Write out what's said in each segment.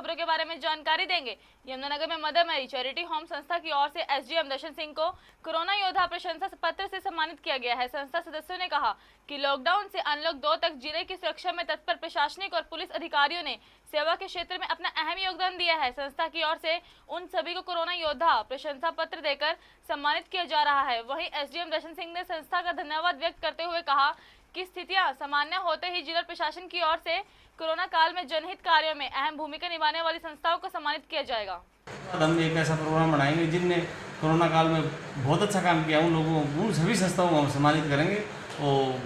खबरों के बारे में जानकारी देंगे। यमुनानगर में मदर मैरी चैरिटी होम संस्था की ओर से एसडीएम दर्शन सिंह को कोरोना योद्धा प्रशंसा पत्र से सम्मानित किया गया है। संस्था सदस्यों ने कहा कि लॉकडाउन से अनलॉक 2 तक जिले की सुरक्षा में तत्पर प्रशासनिक और पुलिस अधिकारियों ने सेवा के क्षेत्र में अपना अहम योगदान दिया है। संस्था की ओर से उन सभी को कोरोना योद्धा प्रशंसा पत्र देकर सम्मानित किया जा रहा है। वहीं एसडीएम दर्शन सिंह ने संस्था का धन्यवाद व्यक्त करते हुए कहा कि स्थितियां सामान्य होते ही जिला प्रशासन की ओर से कोरोना काल में जनहित कार्यों में अहम भूमिका निभाने वाली संस्थाओं को सम्मानित किया जाएगा। हम एक ऐसा प्रोग्राम बनाएंगे जिनने कोरोना काल में बहुत अच्छा काम किया, उन लोगों उन सभी संस्थाओं को हम सम्मानित करेंगे। और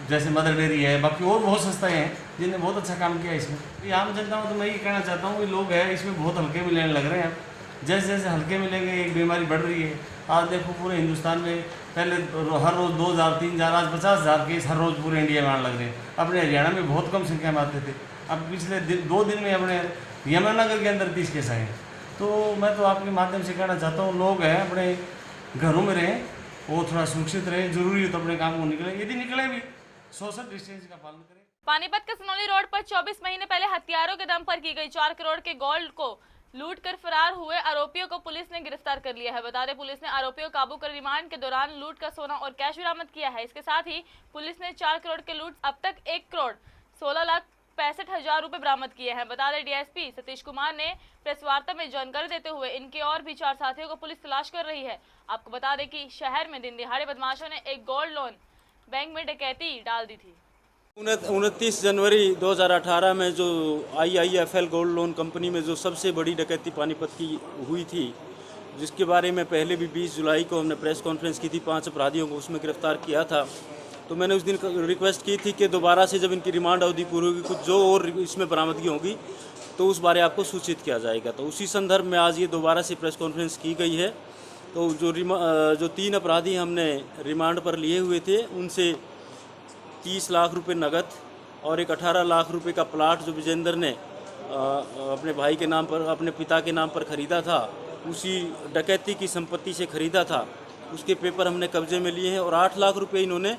जैसे मदर डेयरी है, बाकी और बहुत संस्थाएं हैं जिनने बहुत अच्छा काम किया इसमें। आम जनता को तो मैं ये कहना चाहता हूँ कि लोग हैं इसमें बहुत हल्के में लेने लग रहे हैं। जैसे जैसे हल्के में लेंगे एक बीमारी बढ़ रही है। आज देखो पूरे हिंदुस्तान में पहले हर रोज़ 2,000 3,000 आज 50,000 केस हर रोज़ पूरे इंडिया में आने लग रहे हैं। अपने हरियाणा में बहुत कम संख्या में आते थे, अब पिछले 2 दिन में अपने यमुनानगर के अंदर 30 केस आए हैं। तो मैं तो आपके माध्यम से कहना चाहता हूँ लोग हैं अपने घरों में रहें, वो थोड़ा सुरक्षित रहें। जरूरी है तो अपने काम को निकलें, यदि निकले भी सोशल डिस्टेंस का पालन करें। पानीपत के सनौली रोड पर 24 महीने पहले हथियारों के दम पर की गई 4 करोड़ के गोल्ड को लूट कर फरार हुए आरोपियों को पुलिस ने गिरफ्तार कर लिया है। बता दें पुलिस ने आरोपियों को काबू कर रिमांड के दौरान लूट का सोना और कैश बरामद किया है। इसके साथ ही पुलिस ने 4 करोड़ के लूट अब तक 1,16,65,000 रुपए बरामद किए हैं। बता दें डीएसपी सतीश कुमार ने प्रेस वार्ता में जानकारी देते हुए इनके और भी 4 साथियों को पुलिस तलाश कर रही है। आपको बता दें कि शहर में दिन दिहाड़े बदमाशों ने एक गोल्ड लोन बैंक में डकैती डाल दी थी। 29 जनवरी 2018 में जो IIFL गोल्ड लोन कंपनी में जो सबसे बड़ी डकैती पानीपत की हुई थी, जिसके बारे में पहले भी 20 जुलाई को हमने प्रेस कॉन्फ्रेंस की थी, 5 अपराधियों को उसमें गिरफ्तार किया था। तो मैंने उस दिन रिक्वेस्ट की थी कि दोबारा से जब इनकी रिमांड अवधि पूरी होगी, कुछ जो और इसमें बरामदगी होगी तो उस बारे आपको सूचित किया जाएगा। तो उसी संदर्भ में आज ये दोबारा से प्रेस कॉन्फ्रेंस की गई है। तो जो 3 अपराधी हमने रिमांड पर लिए हुए थे, उनसे 30 लाख रुपए नगद और एक 18 लाख रुपए का प्लाट जो विजेंद्र ने अपने भाई के नाम पर, अपने पिता के नाम पर ख़रीदा था, उसी डकैती की संपत्ति से ख़रीदा था, उसके पेपर हमने कब्जे में लिए हैं। और 8 लाख रुपए इन्होंने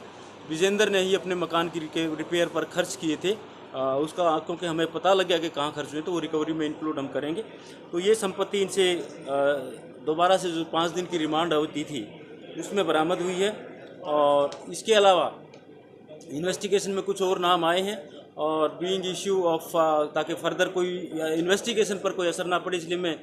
विजेंद्र ने ही अपने मकान की रिपेयर पर खर्च किए थे। उसका क्योंकि हमें पता लग गया कि कहाँ खर्च हुए, तो वो रिकवरी में इंक्लूड हम करेंगे। तो ये संपत्ति इनसे दोबारा से जो 5 दिन की रिमांड अवधि थी उसमें बरामद हुई है। और इसके अलावा इन्वेस्टिगेशन में कुछ और नाम आए हैं और बीइंग इश्यू ऑफ ताकि फर्दर कोई इन्वेस्टिगेशन पर कोई असर ना पड़े, इसलिए मैं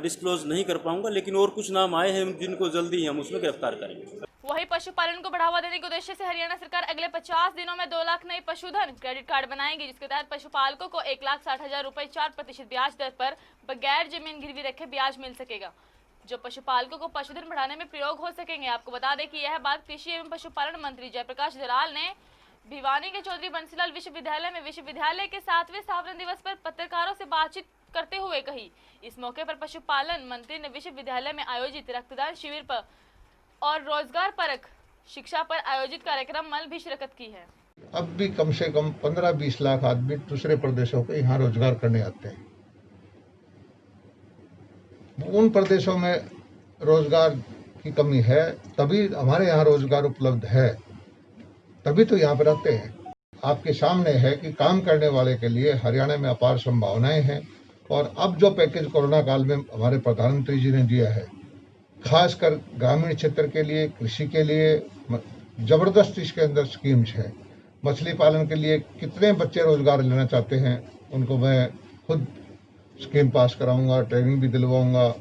डिस्क्लोज नहीं कर पाऊंगा। लेकिन और कुछ नाम आए हैं जिनको जल्दी हम उसमें गिरफ्तार करेंगे। वही पशुपालन को बढ़ावा देने के उद्देश्य से हरियाणा सरकार अगले 50 दिनों में 2 लाख नए पशुधन क्रेडिट कार्ड बनाएगी, जिसके तहत पशुपालकों को 1,60,000 रुपए 4% ब्याज दर पर बगैर जमीन गिरवी रखे ब्याज मिल सकेगा, जो पशुपालकों को पशुधन बढ़ाने में प्रयोग हो सकेंगे। आपको बता दें कि यह बात कृषि एवं पशुपालन मंत्री जयप्रकाश दलाल ने भिवानी के चौधरी बंसीलाल विश्वविद्यालय में विश्वविद्यालय के 7वें स्थापना दिवस पर पत्रकारों से बातचीत करते हुए कही। इस मौके पर पशुपालन मंत्री ने विश्वविद्यालय में आयोजित रक्तदान शिविर पर और रोजगार परक शिक्षा पर आयोजित कार्यक्रम में भी शिरकत की है। अब भी कम से कम 15-20 लाख आदमी दूसरे प्रदेशों के यहाँ रोजगार करने आते हैं। उन प्रदेशों में रोजगार की कमी है, तभी हमारे यहाँ रोजगार उपलब्ध है, तभी तो यहाँ पर रहते हैं। आपके सामने है कि काम करने वाले के लिए हरियाणा में अपार संभावनाएं हैं। और अब जो पैकेज कोरोना काल में हमारे प्रधानमंत्री जी ने दिया है, खासकर ग्रामीण क्षेत्र के लिए, कृषि के लिए जबरदस्त इसके अंदर स्कीम्स है। मछली पालन के लिए कितने बच्चे रोजगार लेना चाहते हैं, उनको मैं खुद स्कीम पास कराऊंगा, ट्रेनिंग भी दिलवाऊंगा।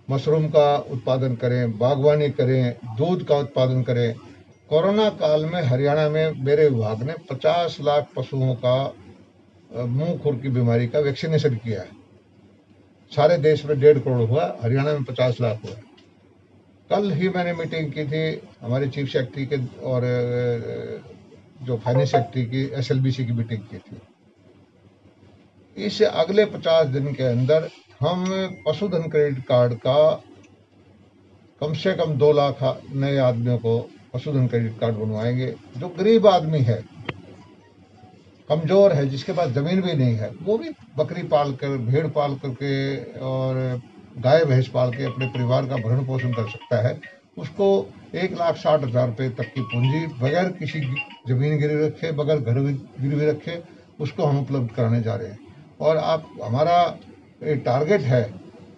मशरूम का उत्पादन करें, बागवानी करें, दूध का उत्पादन करें। कोरोना काल में हरियाणा में मेरे विभाग ने 50 लाख पशुओं का मुंह खुर की बीमारी का वैक्सीनेशन किया है। सारे देश में 1.5 करोड़ हुआ, हरियाणा में 50 लाख हुआ। कल ही मैंने मीटिंग की थी हमारे चीफ सेक्रेटरी के और जो फाइनेंस सेक्रेटरी की, SLBC की मीटिंग की थी। इस अगले 50 दिन के अंदर हम पशुधन क्रेडिट कार्ड का कम से कम 2 लाख नए आदमियों को पशुधन क्रेडिट कार्ड बनवाएंगे। जो गरीब आदमी है, कमजोर है, जिसके पास जमीन भी नहीं है, वो भी बकरी पाल कर, भेड़ पाल करके और गाय भैंस पाल के अपने परिवार का भरण पोषण कर सकता है। उसको 1,60,000 रुपये तक की पूंजी बगैर किसी जमीन गिरवी रखे, बगैर घर गिरवी रखे, उसको हम उपलब्ध कराने जा रहे हैं। और आप हमारा टारगेट है,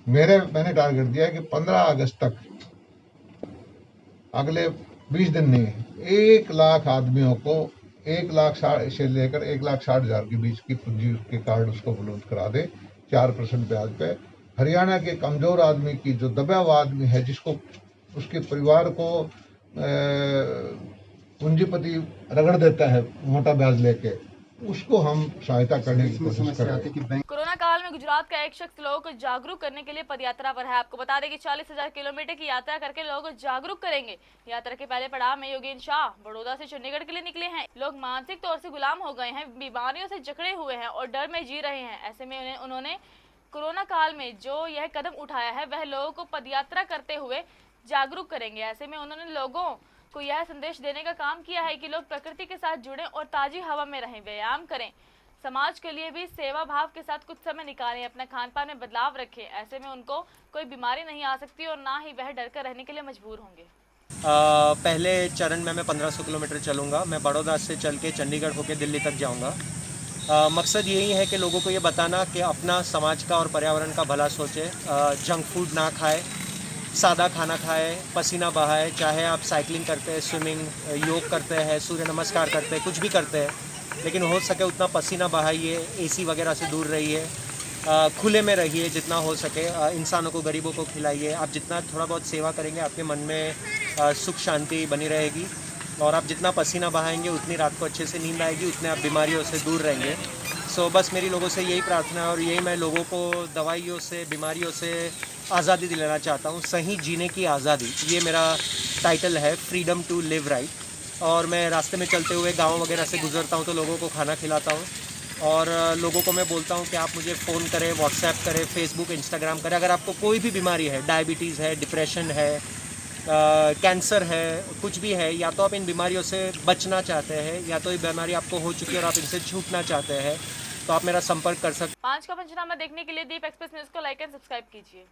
मैंने टारगेट दिया है कि 15 अगस्त तक, अगले 20 दिन नहीं, 1 लाख आदमियों को 1,60,000 से लेकर 1,60,000 के बीच की पूंजी के कार्ड उसको उपलब्ध करा दे 4% ब्याज पे। हरियाणा के कमजोर आदमी की, जो दबा हुआ आदमी है, जिसको उसके परिवार को पूंजीपति रगड़ देता है मोटा ब्याज लेके, उसको हम सहायता करने की कोशिश कर रहे हैं। कोरोना काल में गुजरात का एक शख्स लोगों को जागरूक करने के लिए पदयात्रा पर है। आपको बता दें कि 40,000 किलोमीटर की यात्रा करके लोगों को जागरूक करेंगे। यात्रा के पहले पड़ाव में योगेंद्र शाह बड़ौदा से चंडीगढ़ के लिए निकले हैं। लोग मानसिक तौर से गुलाम हो गए हैं, बीमारियों से जकड़े हुए हैं और डर में जी रहे हैं। ऐसे में उन्होंने कोरोना काल में जो यह कदम उठाया है, वह लोगों को पदयात्रा करते हुए जागरूक करेंगे। ऐसे में उन्होंने लोगों को यह संदेश देने का काम किया है कि लोग प्रकृति के साथ जुड़ें और ताजी हवा में रहें, व्यायाम करें, समाज के लिए भी सेवा भाव के साथ कुछ समय निकालें, अपना खान पान में बदलाव रखें। ऐसे में उनको कोई बीमारी नहीं आ सकती और ना ही वह डर कर रहने के लिए मजबूर होंगे। पहले चरण में मैं 1500 किलोमीटर चलूँगा। मैं बड़ौदा से चल के चंडीगढ़ होकर दिल्ली तक जाऊँगा। मकसद यही है कि लोगों को ये बताना कि अपना, समाज का और पर्यावरण का भला सोचे, जंक फूड ना खाए, सादा खाना खाए, पसीना बहाए, चाहे आप साइकिलिंग करते हैं, स्विमिंग, योग करते हैं, सूर्य नमस्कार करते हैं, कुछ भी करते हैं, लेकिन हो सके उतना पसीना बहाइए, एसी वगैरह से दूर रहिए, खुले में रहिए जितना हो सके, इंसानों को, गरीबों को खिलाइए। आप जितना थोड़ा बहुत सेवा करेंगे, आपके मन में सुख शांति बनी रहेगी, और आप जितना पसीना बहाएंगे उतनी रात को अच्छे से नींद आएगी, उतने आप बीमारियों से दूर रहेंगे। सो बस मेरी लोगों से यही प्रार्थना है, और यही मैं लोगों को दवाइयों से, बीमारियों से आज़ादी दिलाना चाहता हूँ, सही जीने की आज़ादी। ये मेरा टाइटल है, फ्रीडम टू लिव राइट। और मैं रास्ते में चलते हुए गाँव वगैरह से गुजरता हूँ तो लोगों को खाना खिलाता हूँ, और लोगों को मैं बोलता हूँ कि आप मुझे फ़ोन करें, व्हाट्सएप करें, फेसबुक, इंस्टाग्राम करें। अगर आपको कोई भी बीमारी है, डायबिटीज़ है, डिप्रेशन है, कैंसर है, कुछ भी है, या तो आप इन बीमारियों से बचना चाहते हैं, या तो ये बीमारी आपको हो चुकी है और आप इनसे छूटना चाहते हैं, तो आप मेरा संपर्क कर सकते हैं। 5 का पंचनामा देखने के लिए दीप एक्सप्रेस न्यूज़ को लाइक एंड सब्सक्राइब कीजिए।